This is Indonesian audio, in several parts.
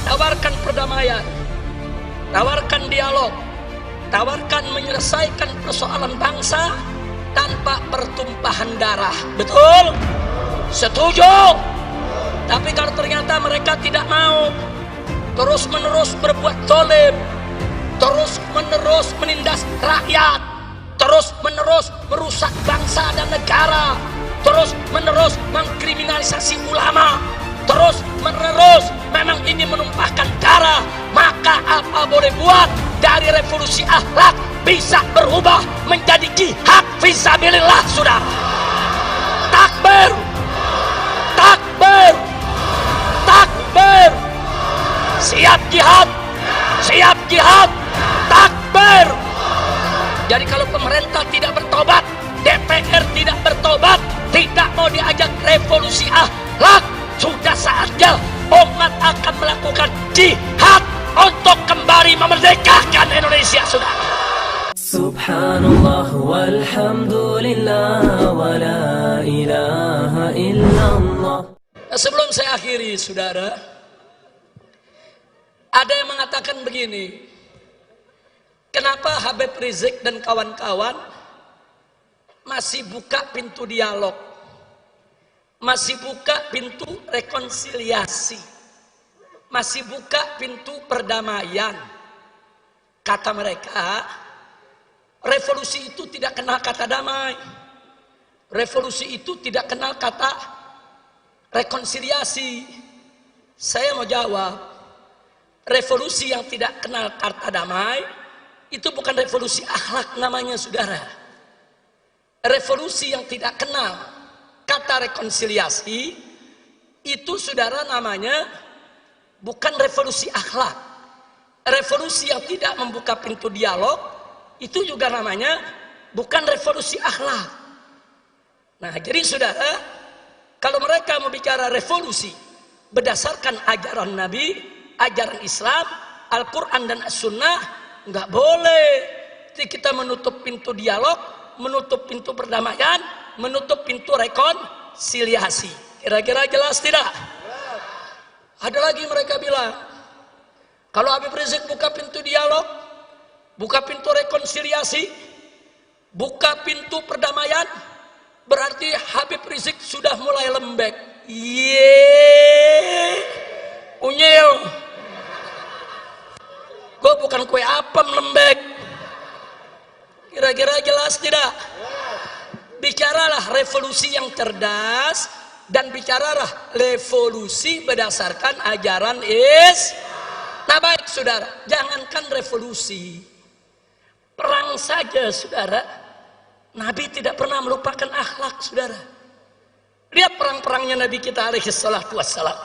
tawarkan perdamaian, tawarkan dialog, tawarkan menyelesaikan persoalan bangsa tanpa pertumpahan darah. Betul? Setuju? Tapi kalau ternyata mereka tidak mau, terus menerus berbuat zalim, terus menerus menindas rakyat, terus menerus merusak bangsa dan negara, terus menerus mengkriminalisasi ulama, terus menerus memang ini menumpahkan darah, maka apa boleh buat, dari revolusi akhlak bisa berubah menjadi jihad fisabilillah, saudara. Takbir, takbir, takbir. Siap jihad, siap jihad, takbir. Jadi kalau pemerintah tidak bertobat, DPR tidak bertobat, tidak mau diajak revolusi akhlak, sudah saatnya umat akan melakukan jihad untuk kembali memerdekakan Indonesia, saudara. Subhanallah walhamdulillah wa la ilaha illallah. Sebelum saya akhiri, saudara, ada yang mengatakan begini, kenapa Habib Rizik dan kawan-kawan masih buka pintu dialog, masih buka pintu rekonsiliasi, masih buka pintu perdamaian? Kata mereka, revolusi itu tidak kenal kata damai, revolusi itu tidak kenal kata rekonsiliasi. Saya mau jawab, revolusi yang tidak kenal kata damai itu bukan revolusi akhlak namanya, saudara. Revolusi yang tidak kenal kata rekonsiliasi itu, saudara, namanya bukan revolusi akhlak. Revolusi yang tidak membuka pintu dialog itu juga namanya bukan revolusi akhlak. Nah, jadi saudara, kalau mereka mau bicara revolusi berdasarkan ajaran Nabi, ajaran Islam, Al-Quran dan As-Sunnah, nggak boleh kita menutup pintu dialog, menutup pintu perdamaian, menutup pintu rekonsiliasi. Kira-kira jelas tidak? Ada lagi mereka bilang, kalau Habib Rizik buka pintu dialog, buka pintu rekonsiliasi, buka pintu perdamaian, berarti Habib Rizik sudah mulai lembek. Unyil, gue bukan kue apem lembek. Kira-kira jelas tidak? Bicaralah revolusi yang cerdas, dan bicaralah revolusi berdasarkan ajaran Islam. Nah baik, saudara, jangankan revolusi, perang saja, saudara, Nabi tidak pernah melupakan akhlak, saudara. Lihat perang-perangnya Nabi kita alaihi salatu wassalam.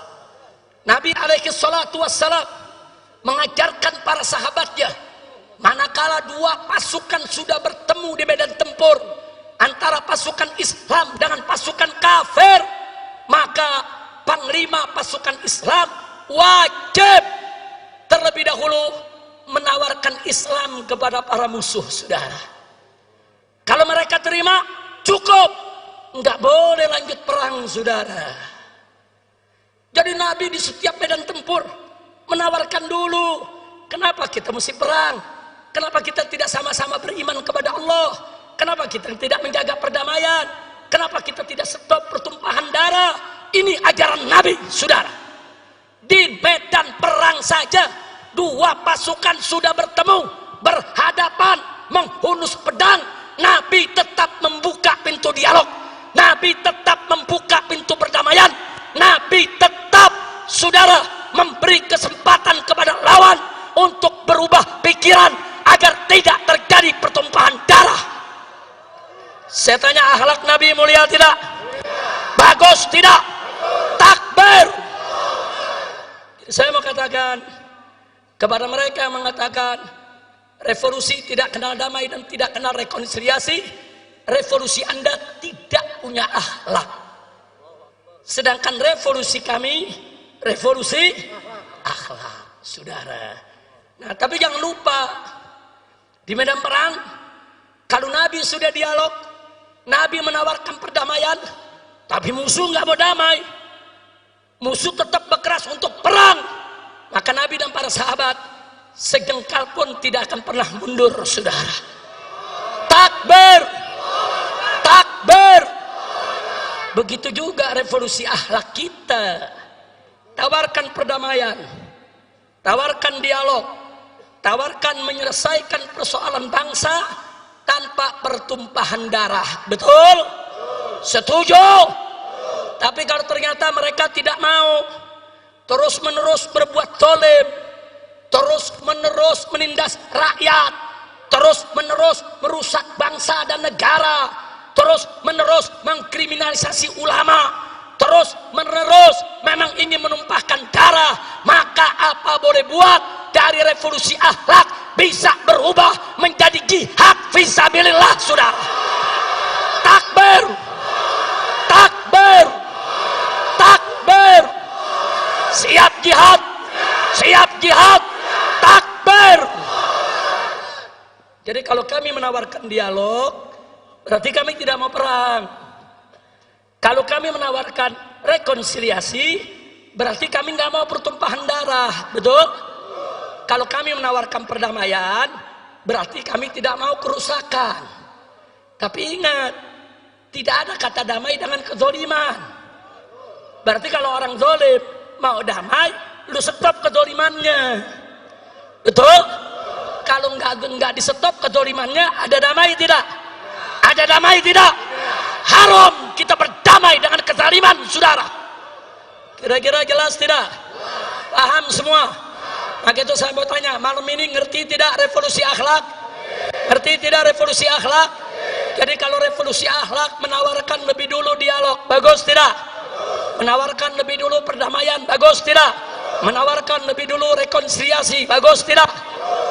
Nabi alaihi salatu wassalam mengajarkan para sahabatnya, manakala dua pasukan sudah bertemu di medan tempur antara pasukan Islam dengan pasukan kafir, maka panglima pasukan Islam wajib terlebih dahulu menawarkan Islam kepada para musuh, saudara. Kalau mereka terima, cukup, nggak boleh lanjut perang, saudara. Jadi Nabi di setiap medan tempur menawarkan dulu, kenapa kita mesti perang? Kenapa kita tidak sama-sama beriman kepada Allah? Kenapa kita tidak menjaga perdamaian? Kenapa kita tidak stop pertumpahan darah? Ini ajaran Nabi, saudara. Di medan perang saja, dua pasukan sudah bertemu, berhadapan, menghunus pedang, Nabi tetap membuka pintu dialog, Nabi tetap membuka pintu perdamaian, Nabi tetap, saudara, memberi kesempatan kepada lawan untuk berubah pikiran agar tidak terjadi pertumpahan darah. Saya tanya, akhlak Nabi mulia tidak? Bagus tidak? Takbir. Saya mau katakan kepada mereka yang mengatakan revolusi tidak kenal damai dan tidak kenal rekonsiliasi, revolusi Anda tidak punya akhlak. Sedangkan revolusi kami, revolusi akhlak, saudara. Nah, tapi jangan lupa, di medan perang, kalau Nabi sudah dialog, Nabi menawarkan perdamaian, tapi musuh nggak mau damai, musuh tetap berkeras untuk perang, maka para sahabat sejengkal pun tidak akan pernah mundur, saudara. Takbir, takbir. Begitu juga revolusi akhlak kita. Tawarkan perdamaian, tawarkan dialog, tawarkan menyelesaikan persoalan bangsa tanpa pertumpahan darah. Betul? Setuju? Tapi kalau ternyata mereka tidak mau, terus menerus berbuat zalim, terus menerus menindas rakyat, terus menerus merusak bangsa dan negara, terus menerus mengkriminalisasi ulama, terus menerus memang ingin menumpahkan darah, maka apa boleh buat, dari revolusi akhlak bisa berubah menjadi jihad fisabilillah, saudara. Takbir, takbir, takbir. Siap jihad, siap jihad, takbir. Jadi kalau kami menawarkan dialog, berarti kami tidak mau perang. Kalau kami menawarkan rekonsiliasi, berarti kami nggak mau pertumpahan darah, betul? Kalau kami menawarkan perdamaian, berarti kami tidak mau kerusakan. Tapi ingat, tidak ada kata damai dengan kezoliman. Berarti kalau orang zolim mau damai, lu stop kezolimannya, betul? Kalau nggak di stop kezolimannya, ada damai tidak? Ada damai tidak? Haram kita berdamai dengan kezaliman, saudara. Kira-kira jelas tidak? Paham semua? Maka itu saya mau tanya, malam ini ngerti tidak revolusi akhlak? Ngerti tidak revolusi akhlak? Jadi kalau revolusi akhlak menawarkan lebih dulu dialog, bagus tidak? Menawarkan lebih dulu perdamaian, bagus tidak? Menawarkan lebih dulu rekonsiliasi, bagus tidak?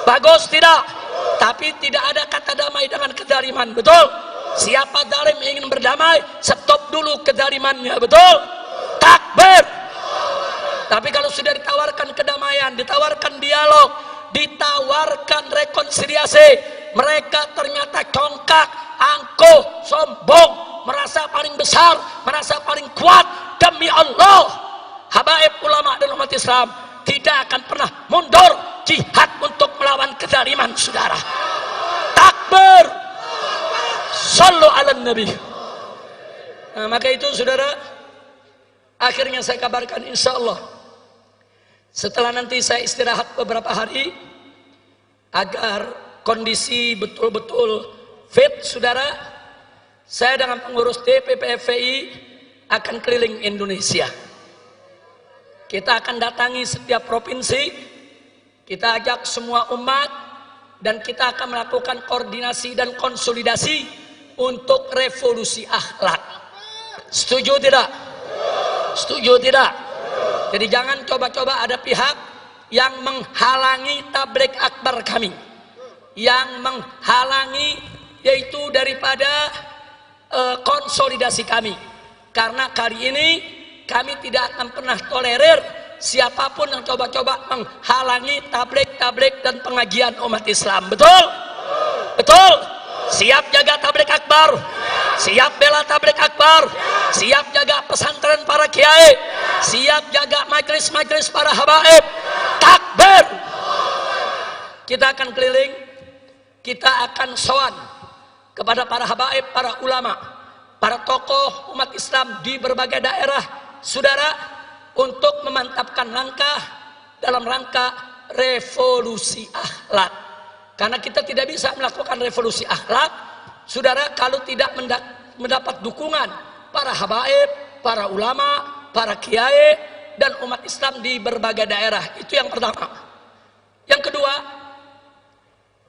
Bagus tidak? Tapi tidak ada kata damai dengan kezaliman, betul? Siapa zalim ingin berdamai, stop dulu kezalimannya, betul? Takbir. Tapi kalau sudah ditawarkan kedamaian, ditawarkan dialog, ditawarkan rekonsiliasi, mereka ternyata congkak, angkuh, sombong, merasa paling besar, merasa paling kuat. Demi Allah, habaib ulama dan umat Islam tidak akan pernah mundur jihad untuk melawan kezaliman, saudara. Takbir. Sallu ala nabi. Nah, maka itu saudara, akhirnya saya kabarkan, insya Allah setelah nanti saya istirahat beberapa hari agar kondisi betul-betul fit, saudara, saya dengan pengurus DPP FPI akan keliling Indonesia. Kita akan datangi setiap provinsi, kita ajak semua umat, dan kita akan melakukan koordinasi dan konsolidasi untuk revolusi akhlak. Setuju tidak? Setuju tidak? Jadi jangan coba-coba ada pihak yang menghalangi tabligh akbar kami, yang menghalangi yaitu daripada konsolidasi kami. Karena kali ini kami tidak akan pernah tolerir siapapun yang coba-coba menghalangi tabligh dan pengajian umat Islam. Betul? Betul? Siap jaga tabligh akbar, siap bela tabligh akbar, siap jaga pesantren para kiai, siap jaga majelis-majelis para habaib. Takbir. Kita akan keliling, kita akan sowan kepada para habaib, para ulama, para tokoh umat Islam di berbagai daerah, saudara, untuk memantapkan langkah dalam rangka revolusi akhlak. Karena kita tidak bisa melakukan revolusi akhlak, saudara, kalau tidak mendapat dukungan para habaib, para ulama, para kiai, dan umat Islam di berbagai daerah. Itu yang pertama. Yang kedua,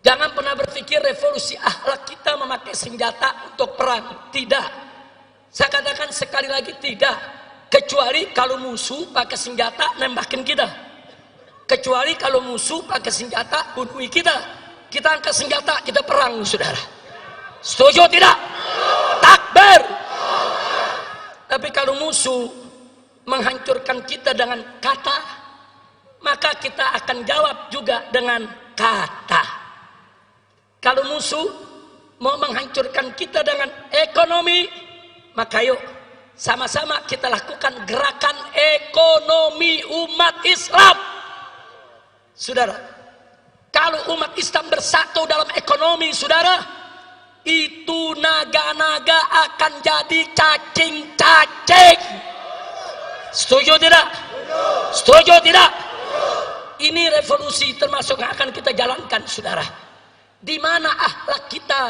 jangan pernah berpikir revolusi akhlak kita memakai senjata untuk perang. Tidak. Saya katakan sekali lagi, tidak. Kecuali kalau musuh pakai senjata nembakin kita. Kecuali kalau musuh pakai senjata bunuh kita. Kita angkat senjata, kita perang, saudara. Setuju tidak? Takbir. Tapi kalau musuh menghancurkan kita dengan kata, maka kita akan jawab juga dengan kata. Kalau musuh mau menghancurkan kita dengan ekonomi, maka yuk sama-sama kita lakukan gerakan ekonomi umat Islam. saudara. Kalau umat Islam bersatu dalam ekonomi, saudara, itu naga-naga akan jadi cacing-cacing. Setuju tidak? Setuju tidak? Ini revolusi termasuk yang akan kita jalankan, saudara. Di mana akhlak kita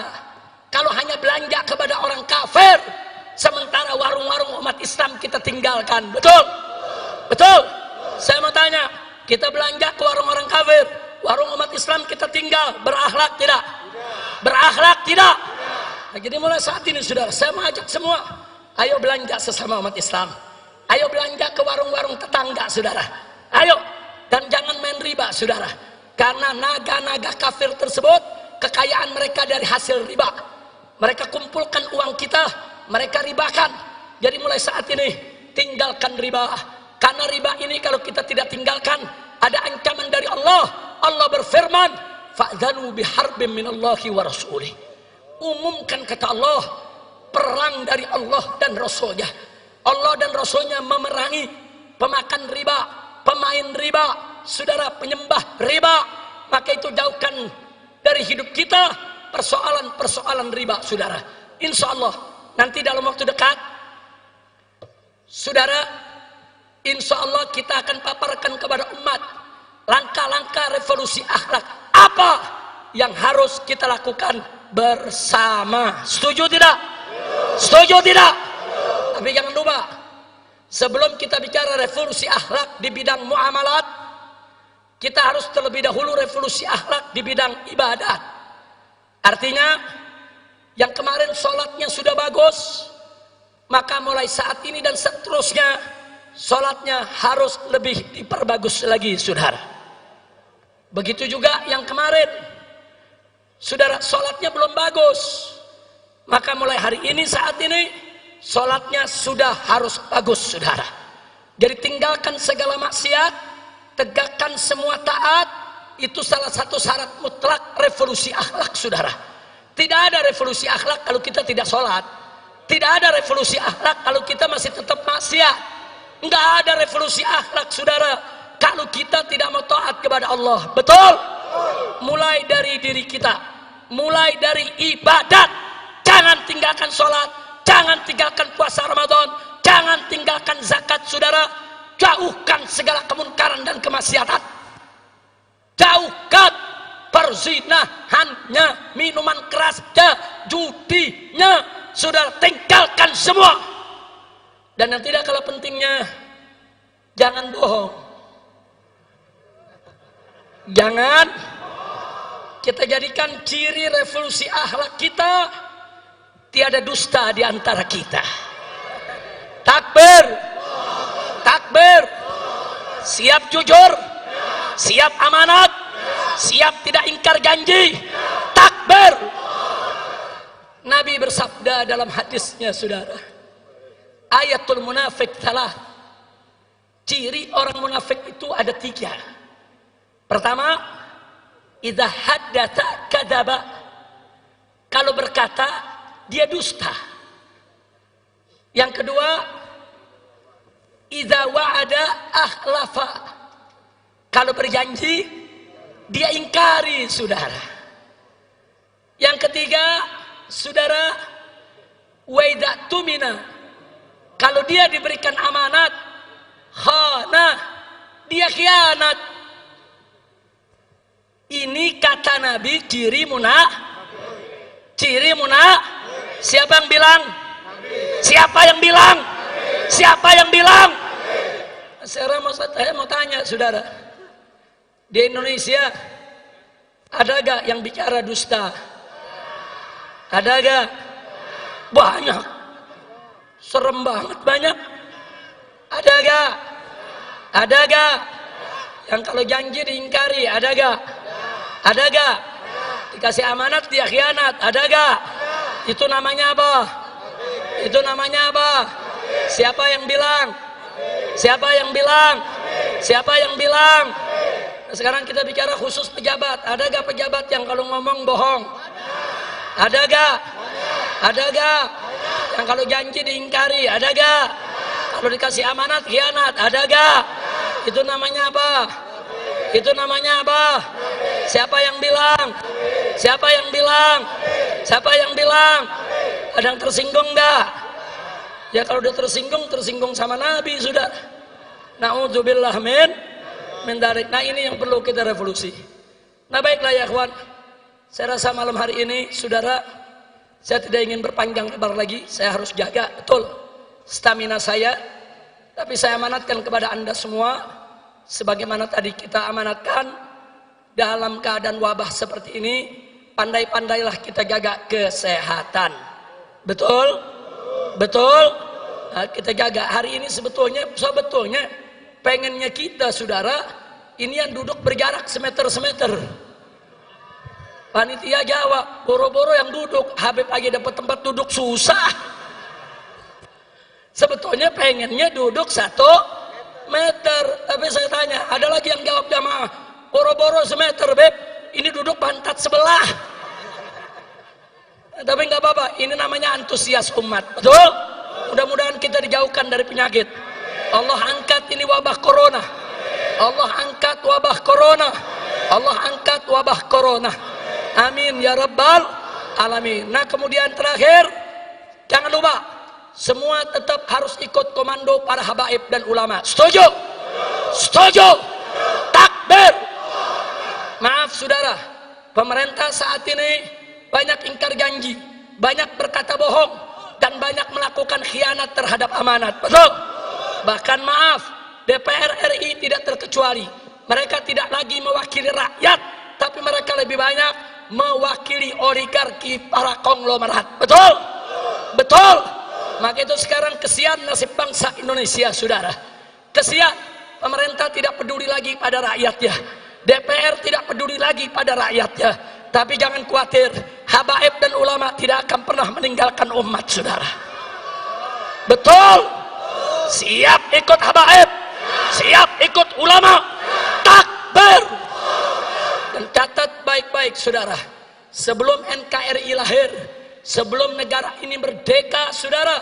kalau hanya belanja kepada orang kafir, sementara warung-warung umat Islam kita tinggalkan? Betul? Betul? Saya mau tanya, kita belanja ke warung orang kafir, warung umat Islam kita tinggal, berakhlak tidak? Berakhlak tidak? Nah, jadi mulai saat ini, saudara, saya mengajak semua, ayo belanja sesama umat Islam. Ayo belanja ke warung-warung tetangga, saudara. Ayo. Dan jangan main riba, saudara. Karena naga-naga kafir tersebut, kekayaan mereka dari hasil riba. Mereka kumpulkan uang kita, mereka ribakan. Jadi mulai saat ini, tinggalkan riba. Karena riba ini kalau kita tidak tinggalkan, ada ancaman dari Allah. Allah berfirman, fa'dzanu biharbin minallahi wa rasulih. Umumkan, kata Allah, perang dari Allah dan Rasulnya. Allah dan Rasulnya memerangi pemakan riba, pemain riba, saudara, penyembah riba. Maka itu jauhkan dari hidup kita persoalan-persoalan riba, saudara. Insya Allah nanti dalam waktu dekat, saudara, insya Allah kita akan paparkan kepada umat langkah-langkah revolusi akhlak apa yang harus kita lakukan bersama. Setuju tidak? Setuju tidak? Tapi jangan lupa, sebelum kita bicara revolusi akhlak di bidang muamalat, kita harus terlebih dahulu revolusi akhlak di bidang ibadat. Artinya, yang kemarin sholatnya sudah bagus, maka mulai saat ini dan seterusnya, sholatnya harus lebih diperbagus lagi, saudara. Begitu juga yang kemarin, saudara, sholatnya belum bagus, maka mulai hari ini, saat ini, sholatnya sudah harus bagus, saudara. Jadi tinggalkan segala maksiat, tegakkan semua taat. Itu salah satu syarat mutlak revolusi akhlak, saudara. Tidak ada revolusi akhlak kalau kita tidak sholat. Tidak ada revolusi akhlak kalau kita masih tetap maksiat. Enggak ada revolusi akhlak, saudara, kalau kita tidak mau taat kepada Allah. Betul? Mulai dari diri kita, mulai dari ibadat. Jangan tinggalkan sholat, jangan tinggalkan puasa Ramadan, jangan tinggalkan zakat, saudara. Jauhkan segala kemungkaran dan kemaksiatan. Jauhkan perzinahannya, minuman kerasnya, judinya, saudara, tinggalkan semua. Dan yang tidak kalah pentingnya, jangan bohong. Jangan kita jadikan ciri revolusi akhlak kita, tiada dusta di antara kita. Takbir, takbir, siap jujur, siap amanat, siap tidak ingkar janji. Takbir. Nabi bersabda dalam hadisnya, saudara, ayatul munafik salah. Ciri orang munafik itu ada 3. Pertama, idza haddatsa kadzaba. Kalau berkata, dia dusta. Yang kedua, idza wa'ada akhlafa. Kalau berjanji, dia ingkari, saudara. Yang ketiga, saudara, wa idza tumina. Kalau dia diberikan amanat, khana, dia khianat. Ini kata Nabi ciri ciri Siapa yang bilang? Siapa yang bilang? Siapa yang bilang? Saya mau tanya, saudara, di Indonesia ada gak yang bicara dusta? Ada gak? Banyak. Serem banget, banyak. Ada gak? Ada gak? Yang kalau janji diingkari, ada gak? Ada gak? Dikasih amanat dia khianat, ada gak? Itu namanya apa? Itu namanya apa? Siapa yang bilang? Siapa yang bilang? Siapa yang bilang? Nah, sekarang kita bicara khusus pejabat. Ada gak pejabat yang kalau ngomong bohong? Ada gak? Ada gak? Yang kalau janji diingkari, ada gak? Kalau dikasih amanat khianat, ada gak? Itu namanya apa? Itu namanya apa? Siapa yang bilang? Siapa yang bilang? Siapa yang bilang? Ada yang tersinggung enggak? Ya kalau udah tersinggung sama Nabi sudah. Na'udzubillah min dzalik. Nah ini yang perlu kita revolusi. Nah baiklah ya kawan. Saya rasa malam hari ini saudara, saya tidak ingin berpanjang lebar lagi. Saya harus jaga betul stamina saya. Tapi saya amanatkan kepada anda semua, sebagaimana tadi kita amanatkan, dalam keadaan wabah seperti ini, pandai-pandailah kita jaga kesehatan. Betul? Betul? Nah, kita jaga. Hari ini sebetulnya pengennya kita saudara, ini yang duduk berjarak semeter. Panitia jawab, boro-boro yang duduk, Habib aja dapat tempat duduk susah. Sebetulnya pengennya duduk 1 meter. Tapi saya tanya, ada lagi yang jawab jamaah, boro-boro semeter Beb, ini duduk pantat sebelah. Tapi nggak apa-apa, ini namanya antusias umat. Betul? Mudah-mudahan kita dijauhkan dari penyakit. Allah angkat ini wabah corona. Allah angkat wabah corona. Allah angkat wabah corona. Amin ya rabbal alamin. Nah kemudian terakhir, jangan lupa semua tetap harus ikut komando para habaib dan ulama. Setuju? Setuju? Takbir. Maaf saudara, pemerintah saat ini banyak ingkar janji, banyak berkata bohong, dan banyak melakukan khianat terhadap amanat. Betul? Bahkan maaf, DPR RI tidak terkecuali. Mereka tidak lagi mewakili rakyat, tapi mereka lebih banyak mewakili oligarki para konglomerat. Betul? Betul? Maka itu sekarang kesian nasib bangsa Indonesia saudara. Kesian, pemerintah tidak peduli lagi pada rakyatnya, DPR tidak peduli lagi pada rakyatnya. Tapi jangan khawatir, habaib dan ulama tidak akan pernah meninggalkan umat saudara. Betul? Siap ikut habaib, siap ikut ulama. Takbir. Dan catat baik-baik saudara, sebelum NKRI lahir, sebelum negara ini merdeka saudara,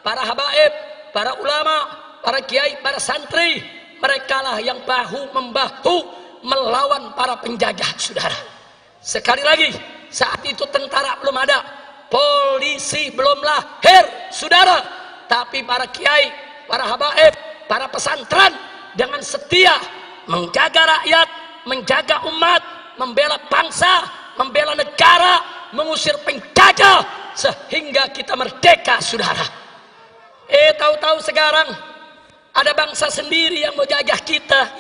para habaib, para ulama, para kiai, para santri, merekalah yang bahu-membahu melawan para penjajah saudara. Sekali lagi, saat itu tentara belum ada, polisi belum lahir saudara, tapi para kiai, para habaib, para pesantren dengan setia menjaga rakyat, menjaga umat, membela bangsa, membela negara, mengusir penjajah sehingga kita merdeka saudara. Tahu-tahu sekarang ada bangsa sendiri yang mau jajah kita.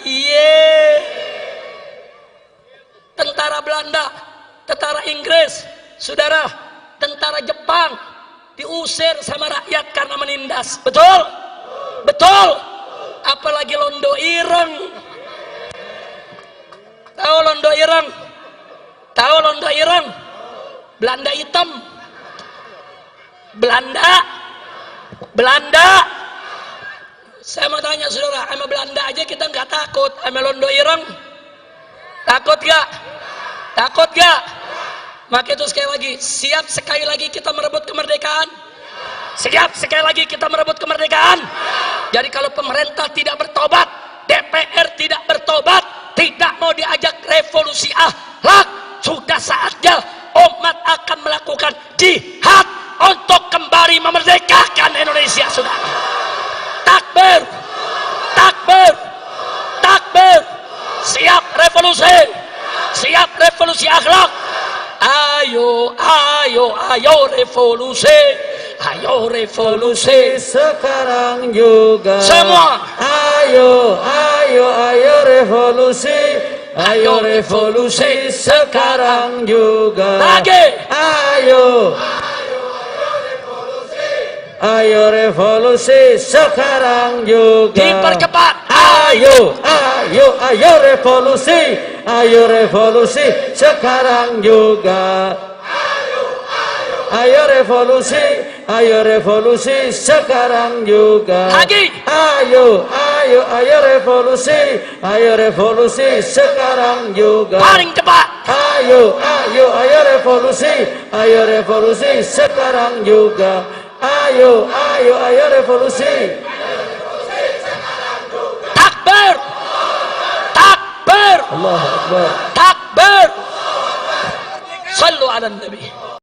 Tentara Belanda, tentara Inggris saudara, tentara Jepang diusir sama rakyat karena menindas. Betul? Betul? Apalagi Londo Ireng. Tahu Londo Ireng? Tahu Londo Ireng? Belanda hitam. Belanda. Saya mau tanya saudara, sama Belanda aja kita nggak takut, sama Londo Ireng takut gak? Takut gak? Maka itu sekali lagi, siap sekali lagi kita merebut kemerdekaan? Siap sekali lagi kita merebut kemerdekaan? Jadi kalau pemerintah tidak bertobat, DPR tidak bertobat, tidak mau diajak revolusi akhlak, sudah saatnya umat akan melakukan jihad untuk kembali memerdekakan Indonesia saudara. Takbir, takbir, takbir. Siap revolusi, siap revolusi akhlak. Ayo, ayo, ayo revolusi, ayo revolusi sekarang juga. Semua. Ayo, ayo, ayo revolusi, ayo revolusi sekarang juga. Lagi. Ayo. Ayo revolusi sekarang juga. Dipercepat. Ayo, ayo, ayo revolusi, ayo revolusi sekarang juga. Ayo revolusi, ayo revolusi sekarang juga. Lagi. Ayo, ayo, ayo revolusi sekarang juga. Paling cepat. Ayo, ayo, ayo revolusi sekarang juga. Ayo, ayo, ayo revolusi. Takbir, Akbar. Allahu Akbar. Takbir. Sallu ala Nabi.